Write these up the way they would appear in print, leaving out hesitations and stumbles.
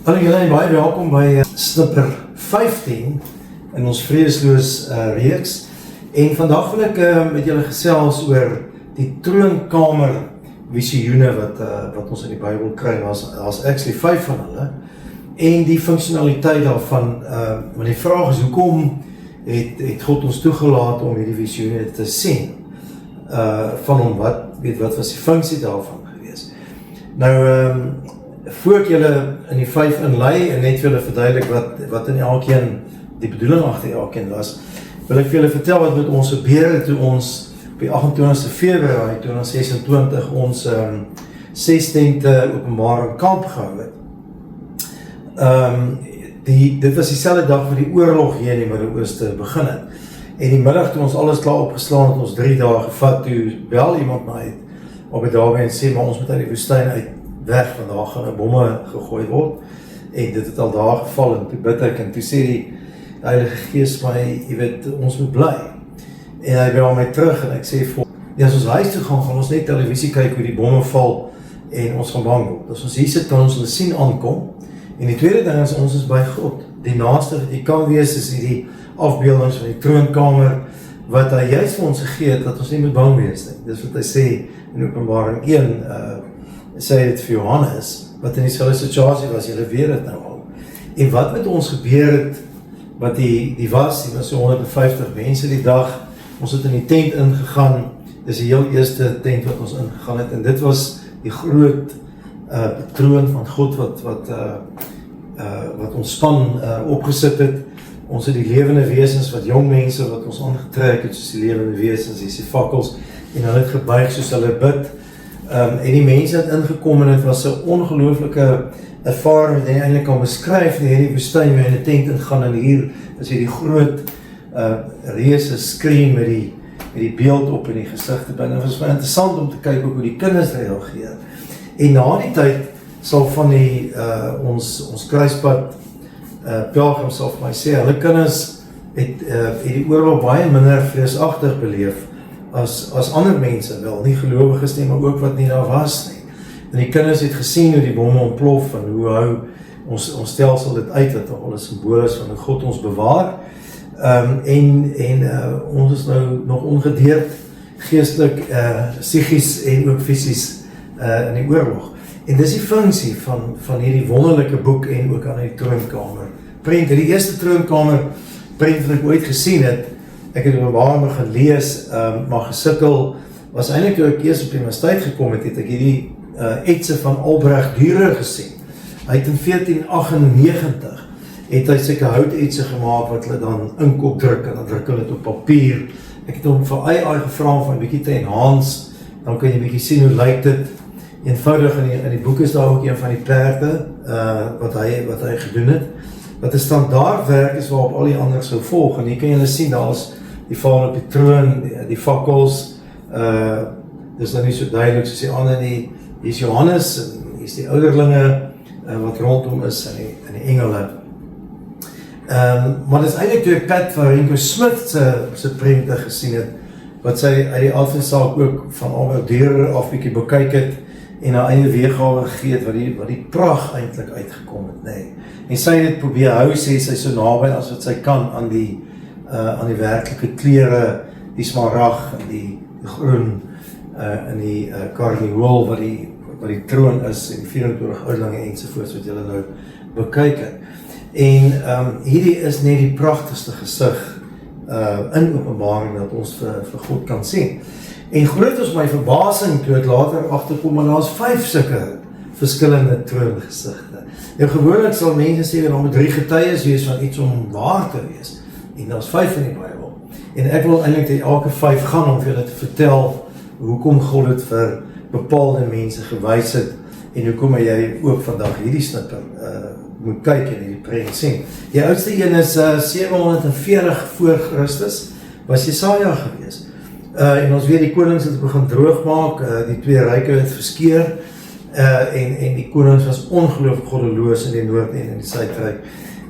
Hallo julle en baie welkom by snipper 15 in ons Vreesloos reeks. En vandag wil ek met julle gesels oor die troonkamer visioene wat ons in die Bybel kry. Daar's actually 5 van hulle. En die funksionaliteit daarvan, want die vraag is, hoekom het God ons toegelaat om hierdie visioene te sien? Van hom, wat was die funksie daarvan gewees? Nou, voor ek julle in die 5 inlei en net vir julle verduidelik wat in elkeen die bedoeling agter elkeen was, wil ek vir julle vertel wat met ons gebeur het toe ons op die 28 Februarie 2026 ons 6 tente openbaring kamp gehou het. Dit was dieselfde dag waar die oorlog hier in die Midde-Ooste begin het. En die middag toe ons alles klaar opgeslaan het, ons 3 dae gevat, toe bel iemand my uit op die daarby en sê, maar ons moet uit die woestyn uit weg, want daar gaan bomme gegooi word, en dit het al daar geval, en toe bid ek, en toe sê die Heilige Gees my, jy weet, ons moet bly, en hy bel my terug, en ek sê, as ons huis toe gaan ons net televisie kyk hoe die bomme val, en ons gaan bang word. As ons hier sit, kan ons hulle sien aankom, en die tweede ding is, ons is by God, die naaste wat jy kan wees, is die afbeeldings van die troonkamer, wat hy juist vir ons gegee het, dat ons nie moet bang wees nie. Dis wat hy sê, in Openbaring 1, sê dit vir Johannes, wat in dieselfde situasie was, julle weet het nou al. En wat met ons gebeur het, wat die was so 150 mense die dag, ons het in die tent ingegaan, dis die heel eerste tent wat ons ingegaan het, en dit was die groot troon van God, wat ons span opgesit het, ons het die lewende wesens, wat jong mense, wat ons aangetrek het, soos die lewende wesens, die fakkels, en hulle het gebuig soos hulle bid, en die mense het ingekom en het was 'n ongelooflike ervaring wat jy eintlik kan beskryf in hierdie woestyn waar jy in 'n tent ingaan en hier is hierdie groot reuse skerm met die beeld op in die gesigte binne. Dit was baie interessant om te kyk hoe die kinders reageer. En na die tyd sal van die ons kruispad pelgrims sal vir my sê, hulle kinders het die oorlog baie minder vreesagtig beleef as ander mense, wel nie gelowiges nie, maar ook wat nie daar was nie. En die kinders het gesien hoe die bomme ontplof en hoe hou ons stelsel dit uit, wat al 'n simbool is van hoe God ons bewaar. Ons is nou nog ongedeerd, geestelik, psigies en ook fisies in die oorlog. En dis die funksie van hierdie wonderlike boek en ook aan die troonkamer. Prent, die eerste troonkamer prent wat ek ooit gesien het, ek het Openbaring gelees, maar gesukkel, was eintlik toe ek eers op die universiteit gekom het ek hierdie etse van Albrecht Dürer gesien. Hy het in 1498 het hy seker houtetse gemaak wat hulle dan inkop druk en dan druk hulle dit op papier. Ek het hom vir AI gevra van 'n bietjie te enhance, dan kan jy bietjie sien hoe lyk dit. Eenvoudig in die boek is daar ook een van die perde wat hy gedoen het. Wat 'n standaard werk is waarop al die ander sou volg. En hier kan julle sien, daar is die val op die troon, die fakkels, dis nou nie so duidelik soos die ander nie. Hier is Johannes, en hier is die ouderlinge, wat rondom is, en die engele. Maar dis eintlik toe ek Pat van Renko Smith se prente gesien het, wat sy uit die aard van saak ook van Albrecht Dürer af bietjie bekyk het, en haar eie weergawe gegee het, wat die pragt eintlik uitgekom het, nee. En sy het probeer hou, sê sy so naby as wat sy kan aan die werklike kleure, die smarag en die groen en die karniehool wat die troon is en 24 ouderlinge ensovoorts wat julle nou bekyk het. En hierdie is net die pragtigste gesig in Openbaring dat ons vir God kan sien. En groot is my verbasing toe ek later agterkom, maar daar is 5 sulke verskillende troongesigte. En gewoonlik sal mense sê, dat daar moet 3 getuies wees van iets om waar te wees. En daar is 5 in die Bybel. En ek wil eintlik dat elke 5 gaan om vir julle te vertel hoekom God dit vir bepaalde mense gewys het en hoekom jy ook vandag hierdie snipper moet kyk en hierdie prent sien. Die oudste een is 740 voor Christus, was Jesaja gewees. En ons weet die konings het begin droog maak, die 2 ryke het verskeer, en die konings was ongelooflik goddeloos in die Noord en in die Suidryk.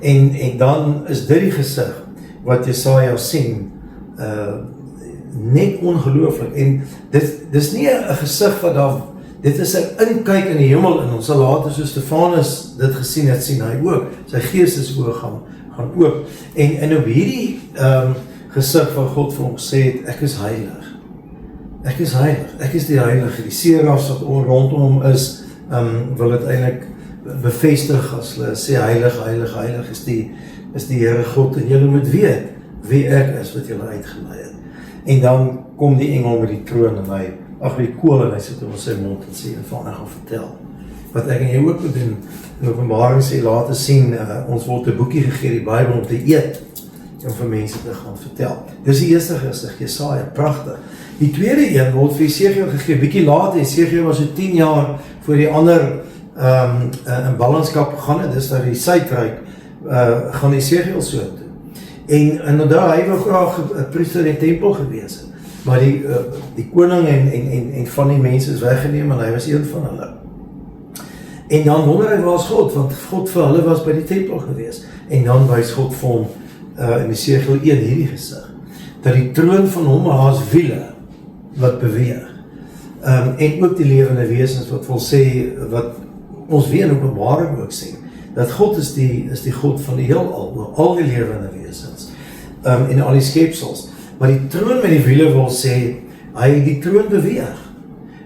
En dan is dit die gesig wat Jesaja sien, net ongelooflik. En dis nie 'n gesig wat daar Dit is 'n inkyk in die hemel, en ons sal later soos Stefanus dit gesien het, sien hy ook, sy geestesoë gaan oop, en op hierdie gesig van God vir hom gesê het, ek is heilig, ek is die heilige, die serafs wat rondom hom is, wil dit eintlik bevestig as hulle sê, heilig is die Here God, en julle moet weet, wie ek is wat julle uitgelei het. En dan kom die engel met die troon en hy, die kool en hy sit om sy mond en sê, en van hy gaan vertel. Wat ek en jy ook moet doen, in Openbaring sê, laat sien, ons word 'n boekie gegee, die Bybel, om te eet, en vir mense te gaan vertel. Dis die eerste gesig, Jesaja, pragtig. Die tweede een word vir Jesegiel gegee, bietjie later, Jesegiel was so 10 jaar voor die ander in ballingskap gegaan het, dis daar die Suidryk, gaan Jesegiel so toe. En onthou, hy wou graag 'n priester in die tempel gewees het, maar die koning en van die mense is weggeneem, en hy was een van hulle. En dan wonder hy, waar is God? Want God vir hulle was by die tempel gewees. En dan wys God vir hom, in Jesegiel 1 hierdie gesig, dat die troon van hom haas wiele, wat beweeg. En ook die lewende wesens, wat wil sê, wat ons weer in Openbaring ook sê, dat God is die God van die heelal, al die lewende wesens, en al die skepsels. Maar die troon met die wiele wil sê, die troon beweeg.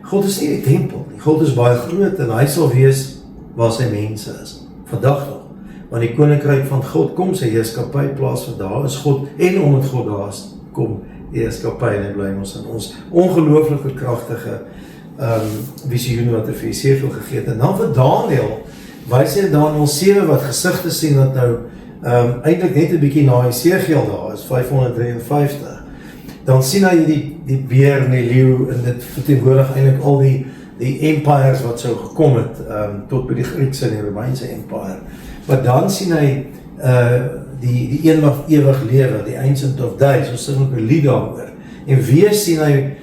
God is nie die tempel nie, God is baie groot, en hy sal wees waar sy mense is, vandag nog. Want die koninkryk van God kom, sy heerskappy plaas, want daar is God, en omdat God daar is, kom die heerskappy, en hy bly ons in ons ongelooflike kragtige visioen wat hy vir Jesegiel gegee het. En dan vir Daniël, wys hy Daniël 7 wat gesigte sien, wat nou eintlik net 'n bietjie na Jesegiel daar is, 553. Dan sien hy die beer en die leeu, en dit verteenwoordig eintlik al die empires wat sou gekom het, tot by die Griekse en die Romeinse empire. Maar dan sien hy die een wat ewig lewe, die Ancient of Days, ons sing ook 'n lied daaroor. En weer sien hy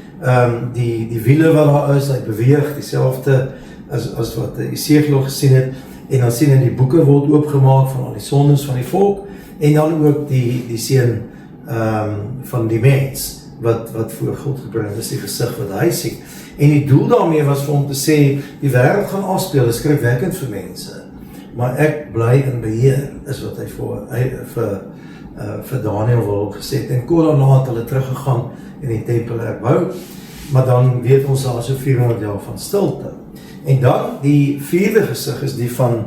die wiele wat daar is, hy beweeg dieselfde as wat Jesegiel gesien het, en dan sien hy die boeke word oopgemaak van al die sondes van die volk, en dan ook die seun van die mens, wat voor God gebring, dis die gesig wat hy sien. En die doel daarmee was vir hom te sê, die wêreld gaan afspeel, is skrikwekkend vir mense, maar ek bly in beheer, is wat hy vir Daniël wil gesê het. En kort daarna het hulle teruggegaan en die tempel herbou, maar dan weet ons daar so 400 jaar van stilte. En dan die vierde gesig is die van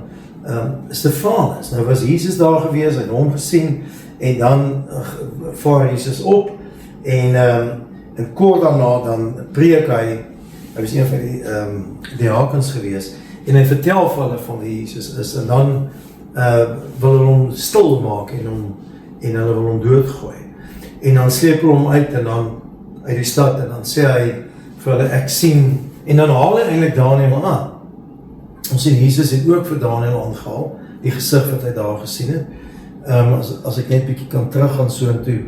Stefanus. Nou was Jesus daar gewees, hy het hom gesien, en dan vaar Jesus op, en kort daarna dan preek hy was een van die diakens gewees, en hy vertel vir hulle van wie Jesus is, en dan wil hulle hom stil maak, en hulle wil hom doodgooi. En dan sleep hulle hom uit, en dan uit die stad, en dan sê hy vir hulle, ek sien, en dan haal hy eintlik Daniël aan. Ons sien, Jesus het ook vir Daniël aangehaal, die gesig wat hy daar gesien het. As ek net bietjie kan teruggaan so en toe,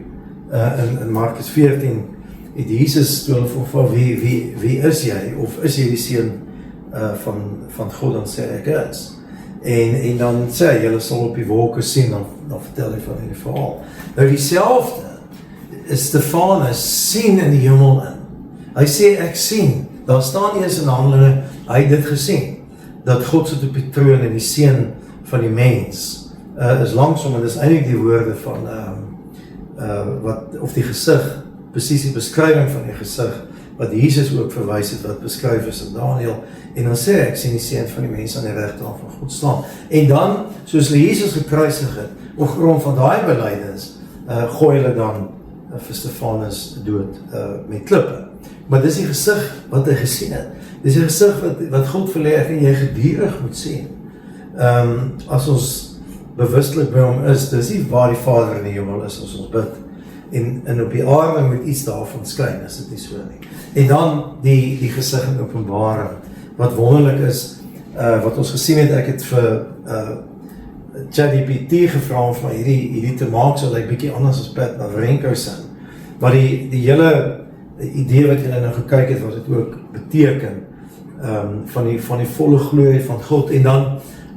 in Markus 14, het Jesus toe hulle vroeg, wie is jy, of is jy die seun van God, dan sê ek is. En dan sê hy, julle sal op die wolke sien, dan vertel hy van die verhaal. Nou dieselfde is Stefanus sien in die hemel in. Hy sê, ek sien, daar staan eers in Handelinge, hy het dit gesien, dat God sit op die troon en die seun van die mens is langsom, en dis eintlik die woorde van of die gesig, presies die beskrywing van die gesig, wat Jesus ook verwys het, wat beskryf is in Daniël, en dan sê ek sien die seun van die mens aan die regterhand van God staan. En dan, soos hulle Jesus gekruisig het, op grond van daai belydenis, gooi hulle dan vir Stefanus dood met klippe. Maar dis die gesig wat hy gesien het. Dis die gesig wat God verlê en jy gedurig moet sien. As ons bewustelik by hom is, dis nie waar die Vader in die hemel is as ons bid. En op die aarde moet iets daarvan skyn, is dit nie so nie. En dan die gesig in Openbaring, wat wonderlik is, wat ons gesien het, ek het vir ChatGPT gevra om van hierdie te maak, so lyk bietjie anders as Pat Navrenko sin. Maar die hele idee wat julle nou gekyk het, wat dit ook beteken, van die volle glorie van God, en dan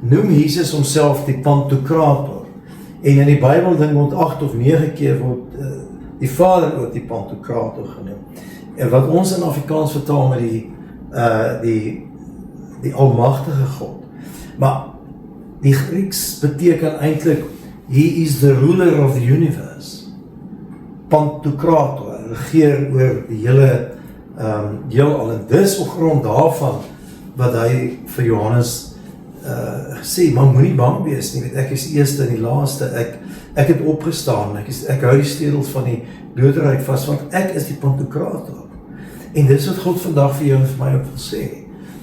noem Jesus homself die Pantokrator, en in die Bybel ding word 8 of 9 keer word die Vader ook die Pantokrator genoem, en wat ons in Afrikaans vertaal met die almagtige God. Maar die Grieks beteken eintlik, he is the ruler of the universe. Pantokrator, regeer oor die hele heelal, en dis op grond daarvan wat hy vir Johannes sê, maar moenie bang wees nie, ek is die eerste en die laaste, ek het opgestaan, ek hou die stedels van die doderyk vas, want ek is die Pantokrator. En dis wat God vandag vir jou en vir my ook wil sê,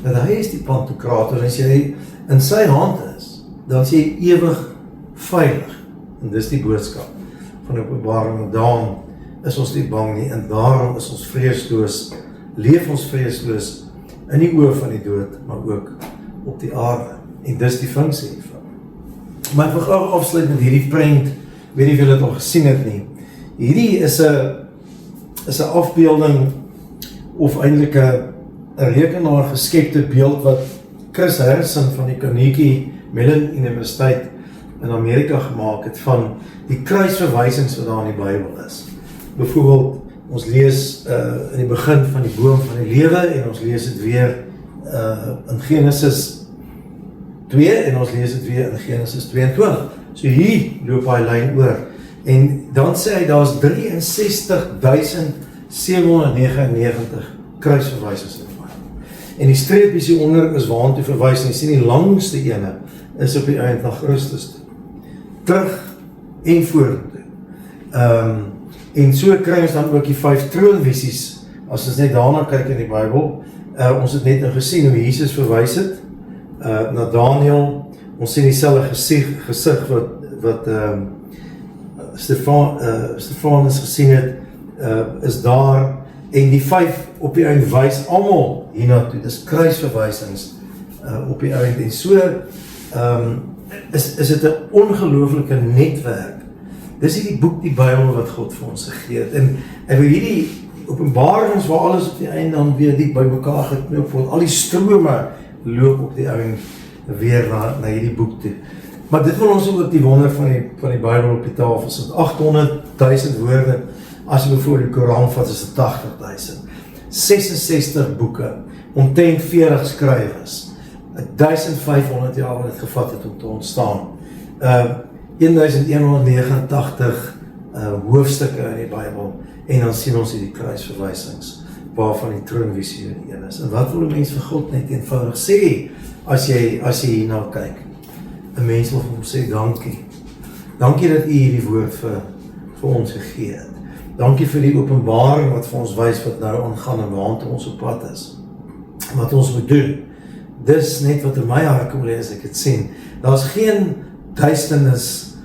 dat hy is die Pantokrator, en as jy in sy hand is, dan is jy ewig veilig, en dis die boodskap van Openbaring, en daarom is ons nie bang nie, en daarom is ons vreesloos, leef ons vreesloos in die oë van die dood, maar ook op die aarde, en dis die funksie hiervan. Maar ek wil graag afsluit met hierdie prent, weet nie of julle dit al gesien het nie. Hierdie is 'n afbeelding, of eintlik 'n rekenaar geskepte beeld wat Chris Harrison van die Carnegie Mellon Universiteit in Amerika gemaak het, van die kruisverwysings wat daar in die Bybel is. Byvoorbeeld, ons lees in die begin van die boom van die lewe, en ons lees dit weer in Genesis 2, en ons lees dit weer in Genesis 22. So hier loop hy lyn oor, en dan sê hy, daar is 63.799 kruisverwysings in die Bybel. En die streepies hieronder is waartoe verwys, en jy sien die langste ene is op die eind na Christus toe. Terug en vorentoe. En so kry ons dan ook die 5 troonvisies, as ons net daarna kyk in die Bybel. Ons het net gesien hoe Jesus verwys het, na Daniel. Ons sien dieselfde gesig wat Stefanus gesien het, is daar, en die 5 op die eind wys almal hiernatoe, dis kruisverwysings op die eind, en so is dit 'n ongelooflike netwerk. Dis hierdie boek, die Bybel, wat God vir ons gegee het, en vir hierdie openbarings waar alles op die eind dan weer diep by mekaar geknoop word, al die strome loop op die eind weer na hierdie boek toe. Maar dit wil ons ook die wonder van die Bybel op die tafel sit. 800.000 woorde, as jy bijvoorbeeld die Koran vat, is dit 80.000. 66 boeke, omtrent 40 skrywers, 1500 jaar wat het gevat het om te ontstaan. 1189 hoofstukke in die Bybel, en dan sien ons die kruisverwysings, waarvan die troonvisie die een is. En wat wil 'n mens vir God net eenvoudig sê, as jy hierna kyk? 'n Mens wil vir hom sê, dankie. Dankie dat u hierdie woord vir ons gegee het. Dankie vir die openbaring wat vir ons wys wat nou aangaan en waartoe ons op pad is. Wat ons moet doen. Dis net wat in my hart kom lê as ek het sien. Daar's geen duisternis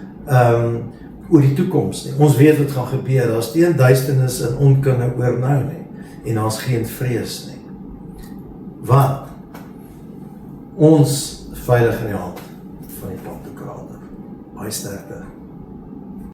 oor die toekoms nie. Ons weet wat gaan gebeur. Daar's geen duisternis en onkunde oor nou nie. En daar's geen vrees nie. Want ons veilig in die hand van die Pantokrator. Baie sterkte.